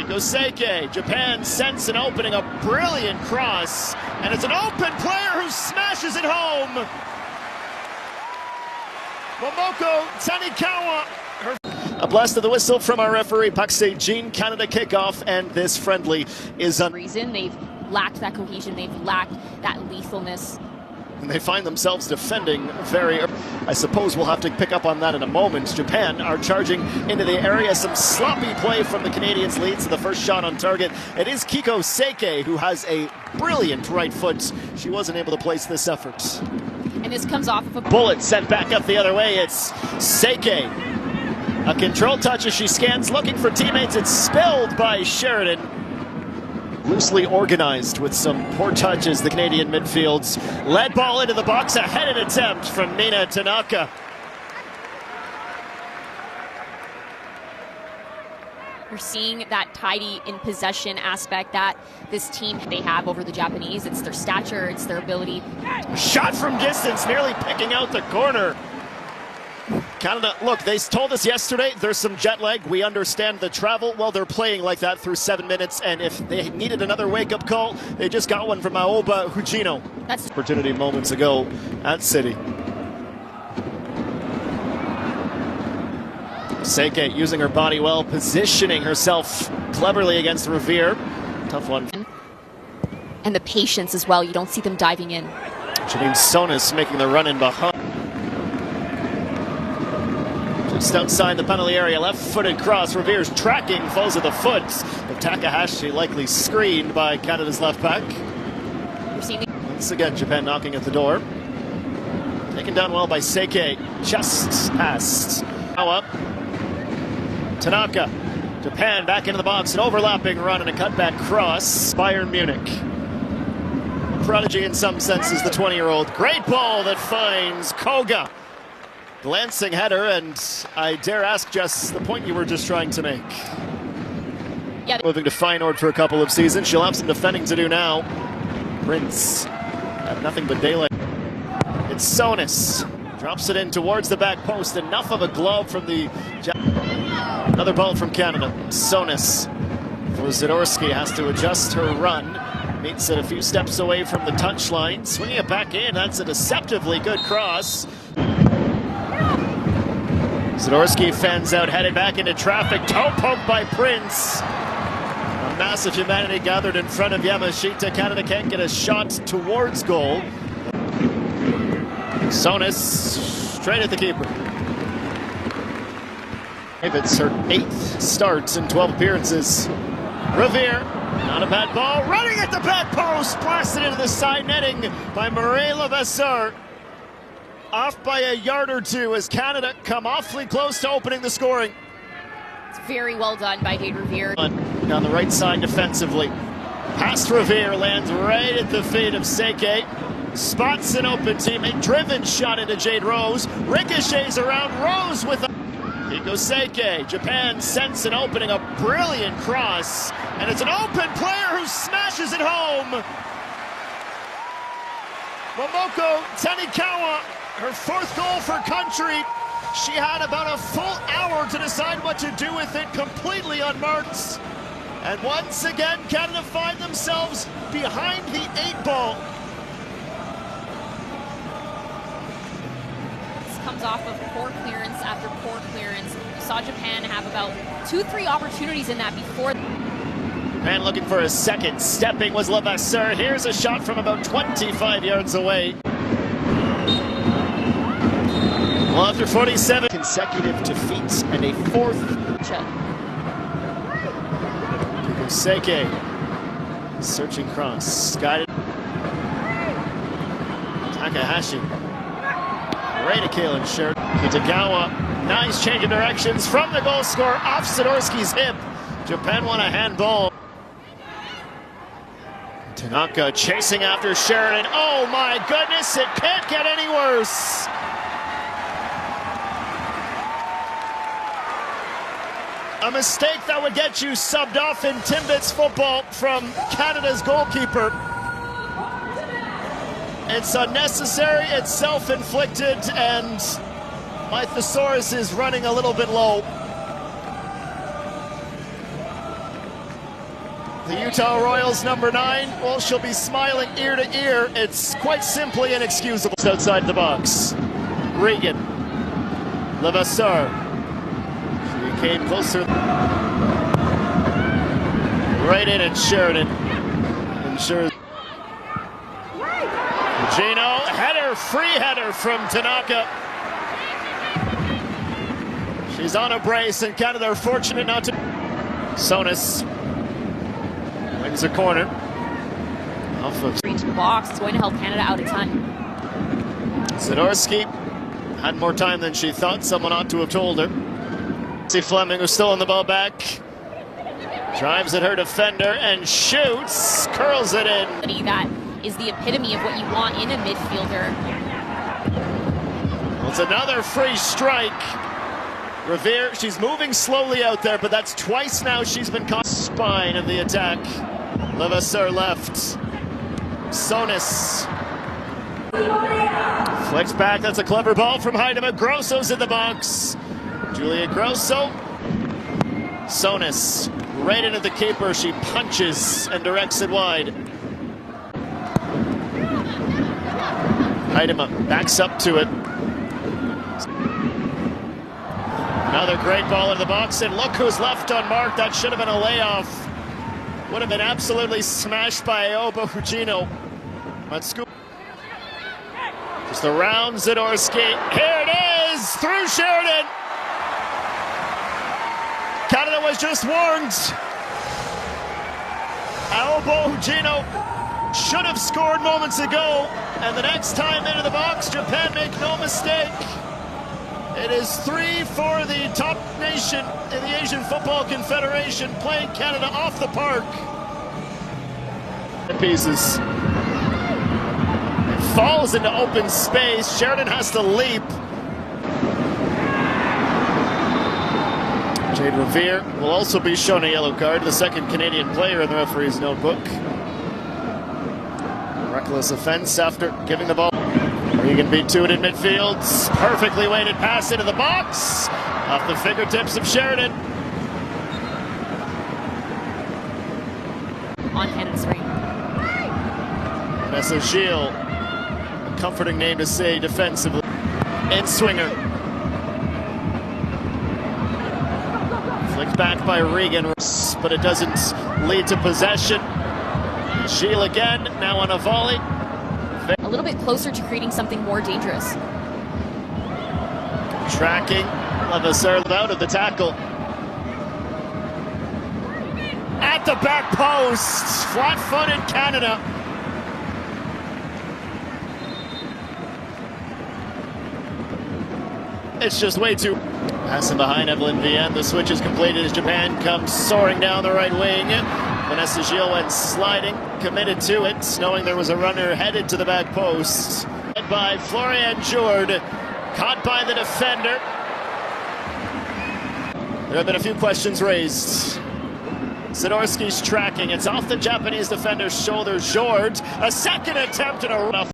Seike, Japan sense an opening, a brilliant cross, and it's an open player who smashes it home. Momoko Tanikawa. A blast of the whistle from our referee, Pak Se-jin. Canada kickoff, and this friendly is on. Reason they've lacked that cohesion, they've lacked that lethalness. And they find themselves defending very. I suppose we'll have to pick up on that in a moment. Japan are charging into the area. Some sloppy play from the Canadians leads to the first shot on target. It is Kiko Seike who has a brilliant right foot. She wasn't able to place this effort. And this comes off of a bullet sent back up the other way. It's Seike. A control touch as she scans, looking for teammates. It's spilled by Sheridan. Loosely organized with some poor touches, the Canadian midfields. Led ball into the box, a headed attempt from Mina Tanaka. You're seeing that tidy in possession aspect that this team they have over the Japanese. It's their stature, it's their ability. Shot from distance, nearly picking out the corner. Canada, look, they told us yesterday there's some jet lag. We understand the travel. Well, they're playing like that through 7 minutes, and if they needed another wake-up call, they just got one from Aoba Hujino. That's opportunity moments ago at City. Seike using her body well, positioning herself cleverly against Revere. Tough one. And the patience as well. You don't see them diving in. Janine Sonis making the run in behind. Just outside the penalty area, left-footed cross. Revere's tracking, falls at the foot of Takahashi, likely screened by Canada's left back. Once again, Japan knocking at the door. Taken down well by Seike. Just passed. Now up. Tanaka. Japan back into the box. An overlapping run and a cutback cross. Bayern Munich. Prodigy in some senses, the 20-year-old. Great ball that finds Koga. Glancing header, and I dare ask just the point you were just trying to make. Yeah. Moving to Feyenoord for a couple of seasons. She'll have some defending to do now. Prince have nothing but daylight. It's Sonis. Drops it in towards the back post. Enough of a glove from the... Another ball from Canada. Sonis. Zadorsky has to adjust her run. Meets it a few steps away from the touchline. Swinging it back in. That's a deceptively good cross. Zadorsky fans out, headed back into traffic. Toe poke by Prince. A massive humanity gathered in front of Yamashita. Canada can't get a shot towards goal. Sonis straight at the keeper. It's her 8th starts in 12 appearances. Revere, not a bad ball, running at the back post, blasted into the side netting by Mireille Levasseur. Off by a yard or two as Canada come awfully close to opening the scoring. It's very well done by Jade Revere. Down the right side defensively. Past Revere, lands right at the feet of Seike. Spots an open teammate, driven shot into Jade Rose. Ricochets around Rose with a... Kiko Seike, Japan sense an opening, a brilliant cross. And it's an open player who smashes it home. Momoko Tanikawa. Her 4th goal for country. She had about a full hour to decide what to do with it, completely unmarked. And once again, Canada find themselves behind the 8 ball. This comes off of poor clearance after poor clearance. You saw Japan have about 2-3 opportunities in that before. Japan looking for a second. Stepping was Levasseur. Here's a shot from about 25 yards away. Well, after 47 consecutive defeats and a 4th. Kiko Seike. Searching cross. Guided. Takahashi. Right to Kaylin Sheridan. Kitagawa. Nice change of directions from the goal scorer off Zadorsky's hip. Japan won a handball. Tanaka chasing after Sheridan. Oh my goodness, it can't get any worse. A mistake that would get you subbed off in Timbits football from Canada's goalkeeper. It's unnecessary, it's self-inflicted, and my thesaurus is running a little bit low. The Utah Royals number 9, well, she'll be smiling ear to ear. It's quite simply inexcusable. Outside the box. Regan. Levasseur. She came closer. Right in, and Sheridan. Ensures. Gino, header, free header from Tanaka. She's on a brace, and Canada are fortunate not to. Sonis wins a corner. Off of Reach the box is going to help Canada out a ton. Zadorsky had more time than she thought. Someone ought to have told her. See Fleming, who's still on the ball back. Drives at her defender and shoots. Curls it in. That is the epitome of what you want in a midfielder. Well, it's another free strike. Revere, she's moving slowly out there, but that's twice now she's been caught. Spine of the attack. Levasseur left. Sonis. Flicks back, that's a clever ball from Heidema. Grosso's in the box. Julia Grosso. Sonis, right into the keeper. She punches and directs it wide. Heidema backs up to it. Another great ball in the box, and look who's left unmarked. That should have been a layoff. Would have been absolutely smashed by Aoba Hugino. Just around Zadorsky. Here it is, through Sheridan. Canada was just warned. Aoba Hugino should have scored moments ago, and the next time into the box, Japan make no mistake. It is 3 for the top nation in the Asian Football Confederation, playing Canada off the park. Pieces. It falls into open space. Sheridan has to leap. Jade Revere will also be shown a yellow card, the second Canadian player in the referee's notebook. Reckless offense after giving the ball. Regan beat to it in midfield. Perfectly weighted pass into the box. Off the fingertips of Sheridan. On Canada's ring. Vanessa Gilles. A comforting name to say defensively. And Swinger. Flicked back by Regan, but it doesn't lead to possession. Gilles again, now on a volley. A little bit closer to creating something more dangerous. Tracking, Levasseur out of the tackle. At the back post, flat-footed Canada. It's just way too... Passing behind Evelyn Vienne, the switch is completed as Japan comes soaring down the right wing. Vanessa Gilles went sliding, committed to it, knowing there was a runner headed to the back post. Led by Florian Jourde, caught by the defender. There have been a few questions raised. Zadorsky's tracking, it's off the Japanese defender's shoulder. Jourde, a second attempt and a...